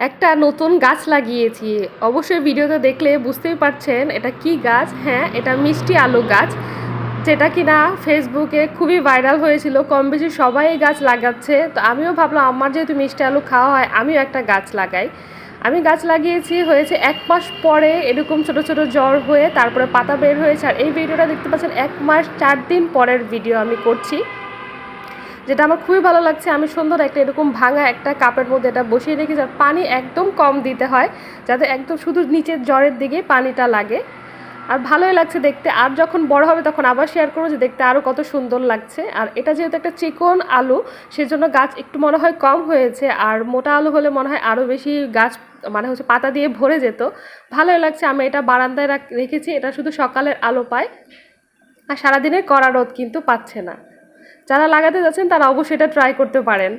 একটা নতুন গাছ লাগিয়েছি। অবশ্যই ভিডিওতে দেখলে বুঝতেই পারছেন এটা কি গাছ। হ্যাঁ, এটা মিষ্টি আলু গাছ, যেটা কিনা ফেসবুকে খুবই ভাইরাল হয়েছিল। কম বেশি সবাই এই গাছ লাগাচ্ছে। তো আমিও ভাবলাম আমার যেহেতু মিষ্টি আলু খাওয়া হয়, আমিও একটা গাছ লাগাই। আমি গাছ লাগিয়েছি, হয়েছে ১ মাস পরে এরকম ছোট ছোট জ্বর হয়ে তারপরে পাতা বের হয়েছে। আর এই ভিডিওটা দেখতে পাচ্ছেন ১ মাস ৪ দিন পরের ভিডিও আমি করছি, যেটা আমার খুবই ভালো লাগছে। আমি সুন্দর একটা এরকম ভাঙা একটা কাপের মধ্যে এটা বসিয়ে রেখেছি। আর পানি একদম কম দিতে হয়, যাতে একদম শুধু নিচের জ্বরের দিকে পানিটা লাগে। আর ভালোই লাগছে দেখতে। আর যখন বড় হবে তখন আবার শেয়ার করবো যে দেখতে আরও কত সুন্দর লাগছে। আর এটা যেহেতু একটা চিকন আলু, সেজন্য গাছ একটু মনে হয় কম হয়েছে। আর মোটা আলু হলে মনে হয় আরও বেশি গাছ মানে হচ্ছে পাতা দিয়ে ভরে যেত। ভালোই লাগছে। আমি এটা বারান্দায় রেখেছি। এটা শুধু সকালের আলো পায়, আর সারাদিনের কড়া রোদ কিন্তু পাচ্ছে না। যারা লাগাতে যাচ্ছেন তারা অবশ্যই এটা ট্রাই করতে পারেন।